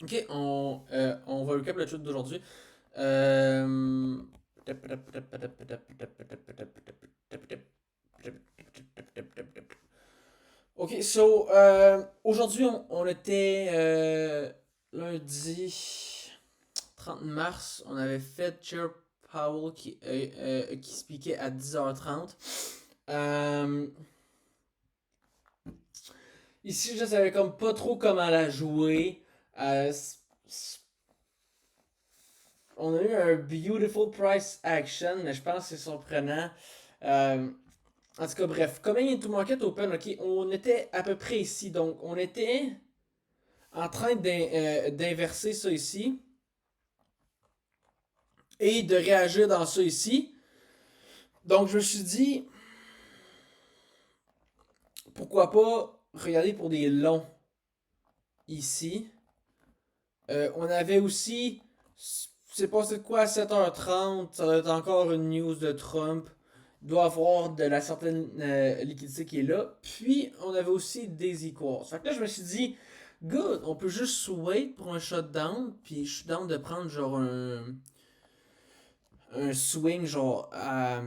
Ok, on va recap le tweet d'aujourd'hui. Euh... Ok, so, aujourd'hui, on était lundi 30 mars. On avait fait Chair Powell qui speakait à 10h30. Euh, Ici, je savais comme pas trop comment la jouer. Euh, on a eu un beautiful price action, mais je pense que c'est surprenant. Euh, En tout cas, bref, Coming into Market Open, ok, on était à peu près ici. Donc, on était en train d'inverser ça ici et de réagir dans ça ici. Donc, je me suis dit, pourquoi pas regarder pour des longs ici. On avait aussi, c'est passé de quoi à 7h30, ça doit être encore une news de Trump. Il doit avoir de la certaine liquidité qui est là. Puis, on avait aussi des equals. Fait que là, je me suis dit, good, on peut juste wait pour un shutdown. Puis, je suis down de prendre genre un swing genre à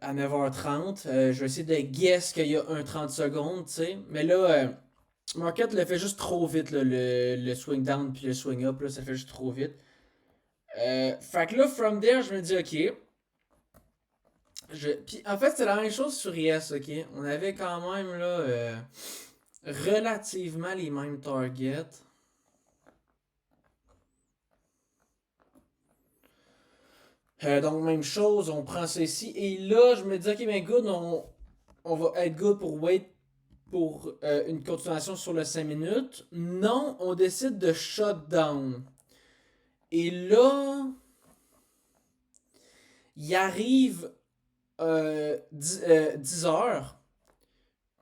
9h30. Je vais essayer de guess qu'il y a un 30 secondes, tu sais. Mais là, Market le fait juste trop vite, là, le swing down puis le swing up, là, ça fait juste trop vite. Fait que là, from there, je me dis, ok. Puis en fait, c'est la même chose sur Yes, ok. On avait quand même là relativement les mêmes targets. Donc, même chose, on prend ça ici. Et là, je me dis, ok, mais good, on va être good pour wait pour une continuation sur le 5 minutes. Non, on décide de shut down. Et là, il arrive 10 heures.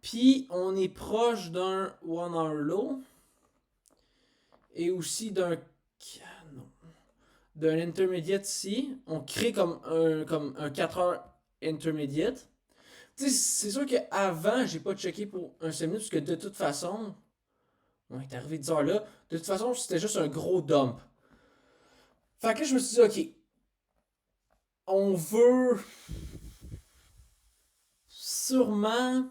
Puis on est proche d'un one hour low et aussi d'un intermediate ici. On crée comme un 4 heures intermediate. Tu sais, c'est sûr qu'avant, j'ai pas checké pour un 5 minutes parce que de toute façon, on est arrivé 10 heures là. De toute façon, c'était juste un gros dump. Fait que là, je me suis dit, ok, on veut sûrement. Tu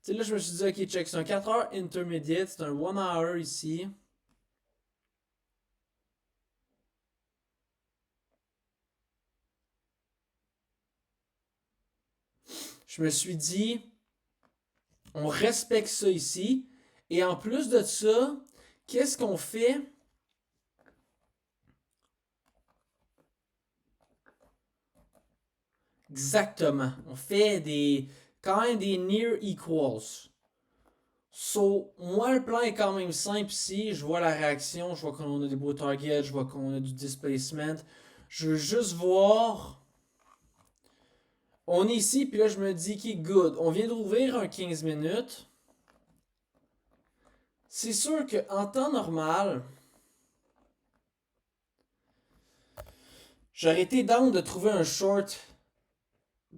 sais, là, je me suis dit, ok, check, c'est un 4 heures intermediate, c'est un 1 hour ici. Je me suis dit, on respecte ça ici. Et en plus de ça, qu'est-ce qu'on fait? Exactement. On fait quand même des near equals. So, moi, le plan est quand même simple ici. Je vois la réaction, je vois qu'on a des beaux targets, je vois qu'on a du displacement. Je veux juste voir. On est ici, puis là, je me dis qu'il est good. On vient d'ouvrir un 15 minutes. C'est sûr qu'en temps normal, j'aurais été down de trouver un short.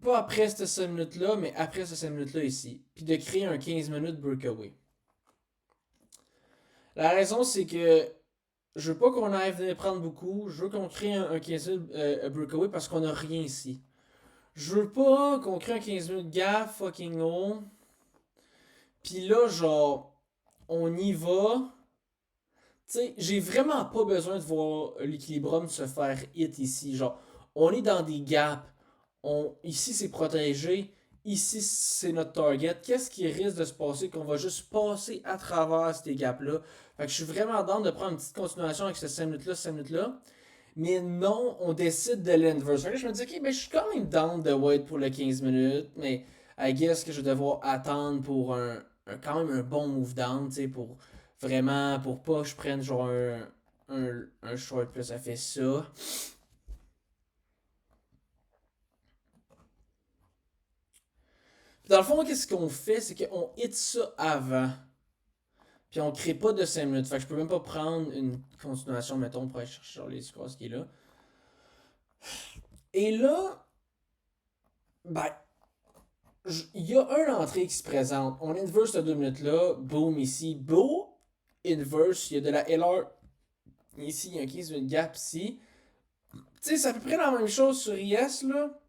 Pas après cette 5 minutes-là, mais après cette 5 minutes-là ici. Puis de créer un 15 minutes breakaway. La raison, c'est que je veux pas qu'on aille venir prendre beaucoup. Je veux qu'on crée un 15 minutes breakaway parce qu'on a rien ici. Je veux pas qu'on crée un 15 minutes gap fucking haut. Puis là, genre, on y va. Tu sais, j'ai vraiment pas besoin de voir l'équilibrium se faire hit ici. Genre, on est dans des gaps. Ici, c'est protégé. Ici, c'est notre target. Qu'est-ce qui risque de se passer qu'on va juste passer à travers ces gaps-là? Fait que je suis vraiment dans de prendre une petite continuation avec ce 5 minutes-là, 5 minutes-là. Mais non, on décide de l'inverse. Fait que je me dis, ok, mais je suis quand même down de wait pour le 15 minutes. Mais I guess que je vais devoir attendre pour quand même un bon move down, tu sais, pour vraiment, pour pas que je prenne genre un short, puis ça fait ça. Dans le fond, qu'est-ce qu'on fait, c'est qu'on hit ça avant. Puis on crée pas de 5 minutes. Fait que je peux même pas prendre une continuation, mettons, pour aller chercher genre les scores qui est là. Et là, ben, il y a un entrée qui se présente. On inverse ce 2 minutes là. Boom ici. Beau. inverse, il y a de la LR ici, il y a un 15 minutes gap ici. Tu sais, c'est à peu près la même chose sur IS, là.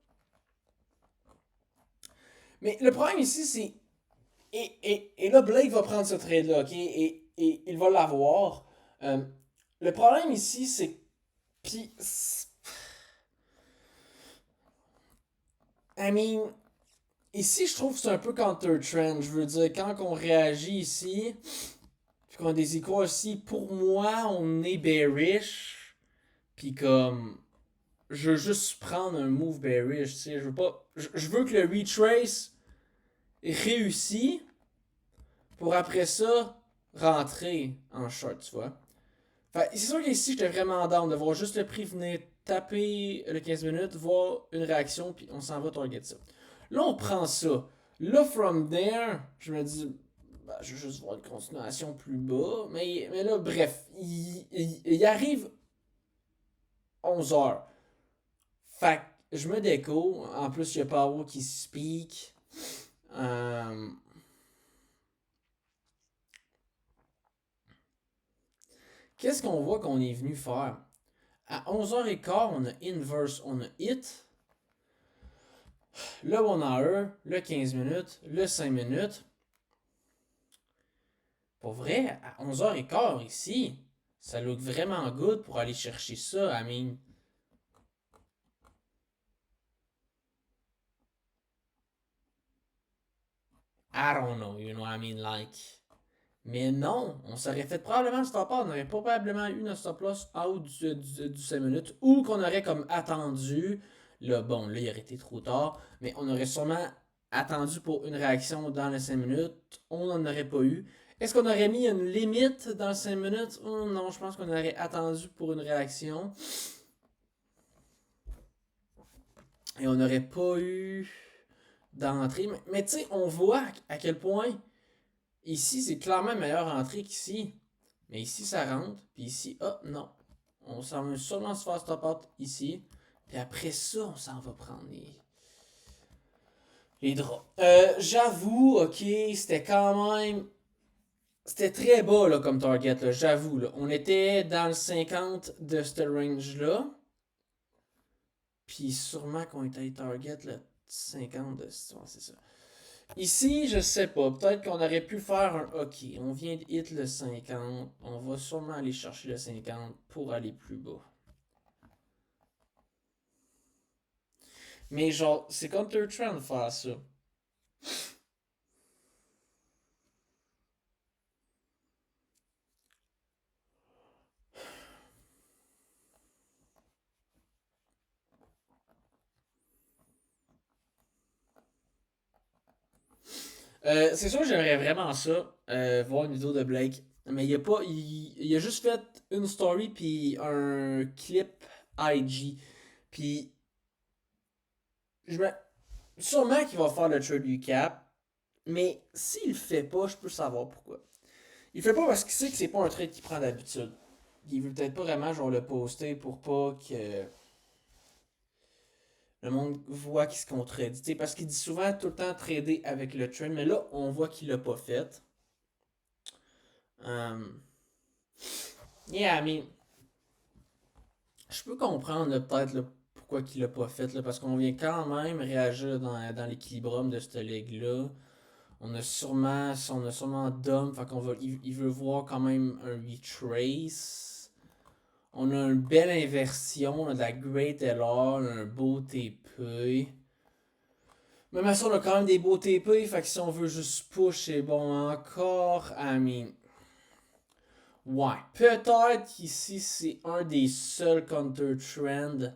Mais le problème ici, c'est. Et là, Blake va prendre ce trade-là, ok? Et il va l'avoir. Euh, le problème ici, c'est. Puis. I mean. Ici, je trouve que c'est un peu counter-trend. Je veux dire, quand on réagit ici, puis qu'on a des échos ici, pour moi, on est bearish. Puis comme. Je veux juste prendre un move bearish, tu sais. Je veux pas. Je veux que le retrace réussit pour après ça rentrer en short, tu vois. Fait, c'est sûr qu'ici, j'étais vraiment down de voir juste le prix venir taper le 15 minutes, voir une réaction, puis on s'en va target ça. Là, on prend ça. Là, from there, je me dis, bah, je vais juste voir une continuation plus bas. Mais là, bref, il arrive 11 heures. Fait que je me déco. En plus, il y a Power qui speak. Qu'est-ce qu'on voit qu'on est venu faire? À 11h15, on a inverse, on a hit. Le 1 hour, le 15 minutes, le 5 minutes. Pour vrai, à 11h15 ici, ça look vraiment good pour aller chercher ça. I mean. I don't know, you know what I mean, like. Mais non, on s'aurait fait probablement le stop out, on aurait probablement eu notre stop loss out du 5 minutes, ou qu'on aurait comme attendu. Là, bon, là, il aurait été trop tard, mais on aurait sûrement attendu pour une réaction dans les 5 minutes. On n'en aurait pas eu. Est-ce qu'on aurait mis une limite dans les 5 minutes? Non, je pense qu'on aurait attendu pour une réaction. Et on n'aurait pas eu d'entrée. Mais tu sais, on voit à quel point ici, c'est clairement une meilleure entrée qu'ici. Mais ici, ça rentre. Puis ici, non. On s'en va seulement se faire stop out ici. Puis après ça, on s'en va prendre les draps. J'avoue, ok, c'était quand même. C'était très bas là, comme target, là, j'avoue. Là. On était dans le 50 de ce range-là. Puis sûrement qu'on était target là, 50 de. Ouais, c'est ça. Ici, je sais pas. Peut-être qu'on aurait pu faire un OK. On vient de hit le 50. On va sûrement aller chercher le 50 pour aller plus bas. Mais genre, c'est counter-trend de faire ça. C'est sûr que j'aimerais vraiment ça, voir une vidéo de Blake. Mais il a pas. Il a juste fait une story puis un clip IG. Puis je me. Sûrement qu'il va faire le trade du cap. Mais s'il le fait pas, je peux savoir pourquoi. Il le fait pas parce qu'il sait que c'est pas un trade qu'il prend d'habitude. Il veut peut-être pas vraiment genre le poster pour pas que le monde voit qu'il se contredit. T'sais, parce qu'il dit souvent tout le temps trader avec le trend, mais là, on voit qu'il l'a pas fait. Um, yeah, I mean, je peux comprendre peut-être pourquoi qu'il l'a pas fait, là, parce qu'on vient quand même réagir dans l'équilibrium de cette ligue-là. On a sûrement Dom, fait qu'on va, il veut voir quand même un retrace. On a une belle inversion, on a de la Great LR, on a un beau TP. Même à ça, on a quand même des beaux TP, fait que si on veut juste push, c'est bon encore. I mean, ouais, peut-être qu'ici c'est un des seuls counter trends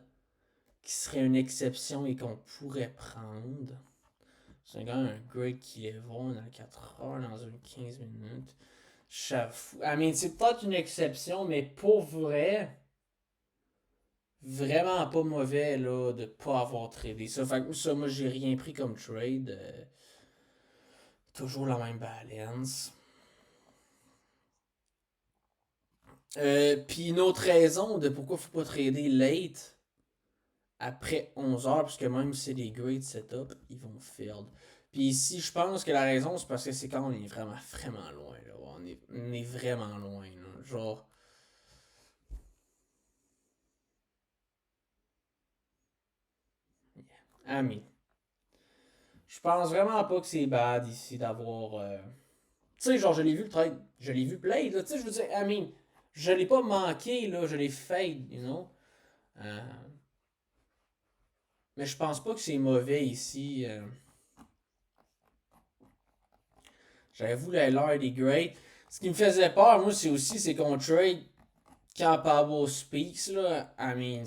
qui serait une exception et qu'on pourrait prendre. C'est quand même un great qui est bon dans 4 heures, dans une 15 minutes. J'avoue. I mean, c'est peut-être une exception, mais pour vrai, vraiment pas mauvais là, de pas avoir tradé ça. Fait que ça, moi, j'ai rien pris comme trade. Toujours la même balance. Puis une autre raison de pourquoi faut pas trader late après 11 heures, parce que même si c'est des great setups, ils vont fail. Puis ici, je pense que la raison, c'est parce que c'est quand on est vraiment, vraiment loin, là. On est vraiment loin, là. Genre, ami. Je pense vraiment pas que c'est bad ici d'avoir. Tu sais, genre, je l'ai vu le trade. Je l'ai vu play, là. Tu sais, je veux dire, I mean, je l'ai pas manqué, là. Je l'ai fade, you know. Euh, mais je pense pas que c'est mauvais ici. J'avoue, l'heure des great. Ce qui me faisait peur, moi, c'est aussi, c'est qu'on trade quand Pablo speaks, là. I mean,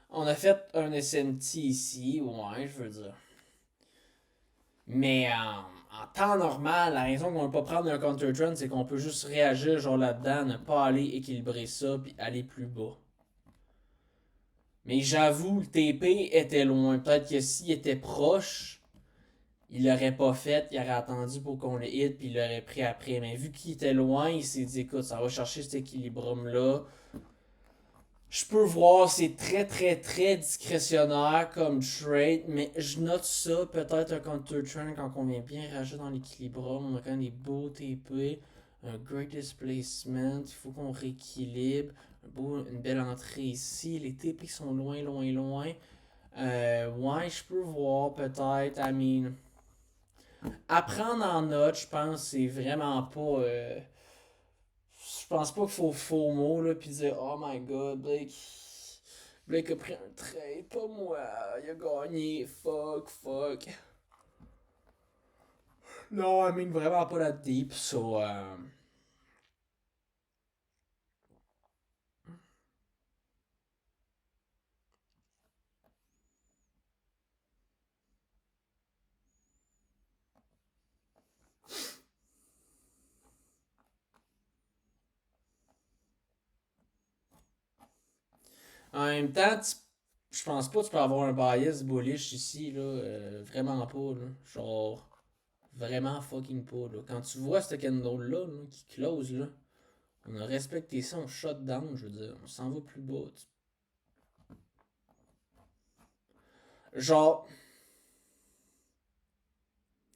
on a fait un SMT ici, ouais, je veux dire. Mais en temps normal, la raison qu'on ne peut pas prendre un counter trend, c'est qu'on peut juste réagir genre là-dedans, ne pas aller équilibrer ça, puis aller plus bas. Mais j'avoue, le TP était loin. Peut-être que s'il était proche, il l'aurait pas fait, il aurait attendu pour qu'on le hit, puis il l'aurait pris après. Mais vu qu'il était loin, il s'est dit, écoute, ça va chercher cet équilibre-là. Je peux voir, c'est très très très discrétionnaire comme trade, mais je note ça, peut-être un counter trend quand on vient bien rager dans l'équilibrium, on a quand même des beaux TP, un great displacement, il faut qu'on rééquilibre, une belle entrée ici, les TP sont loin loin loin. Ouais, je peux voir peut-être, I mean, apprendre en note, je pense, c'est vraiment pas... je pense pas qu'il faut faux mot, là, pis dire oh my god, Blake. Blake a pris un trade, pas moi. Il a gagné. Fuck, fuck. Non, I mean vraiment pas la deep, so. En même temps, je pense pas que tu peux avoir un bias bullish ici, là. Vraiment pas, là. Genre, vraiment fucking pas, là. Quand tu vois ce candle-là, là, qui close, là, on a respecté ça, on shut down, je veux dire. On s'en va plus bas. Genre,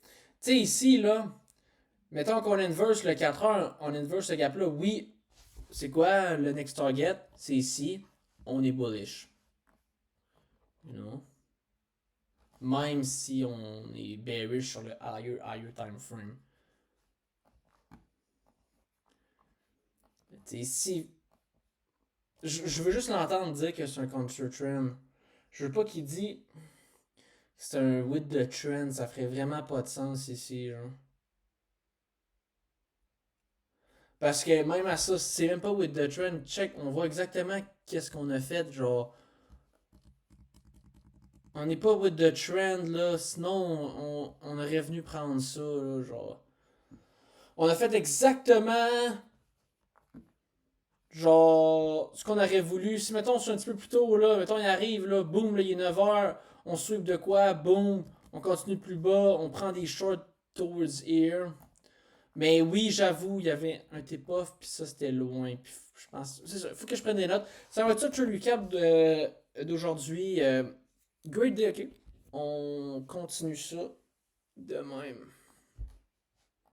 tu sais, ici, là, mettons qu'on inverse le 4 heures, on inverse ce gap-là. Oui, c'est quoi le next target? C'est ici. On est bullish. You know? Même si on est bearish sur le higher time frame. T'sais, si. Je veux juste l'entendre dire que c'est un counter trend. Je veux pas qu'il dise que c'est un with the trend. Ça ferait vraiment pas de sens ici, genre. Parce que même à ça, c'est même pas with the trend. Check, on voit exactement qu'est-ce qu'on a fait. Genre, on n'est pas with the trend là, sinon on aurait venu prendre ça là, genre. On a fait exactement genre ce qu'on aurait voulu. Si mettons c'est un petit peu plus tôt là, mettons il arrive là, boum, là, il est 9 heures, on sweep de quoi, boum, on continue plus bas, on prend des shorts towards here. Mais oui, j'avoue, il y avait un tip-off, puis ça c'était loin. Puis je pense. C'est ça, faut que je prenne des notes. Ça va être ça, le recap d'aujourd'hui. Great day, ok? On continue ça de même.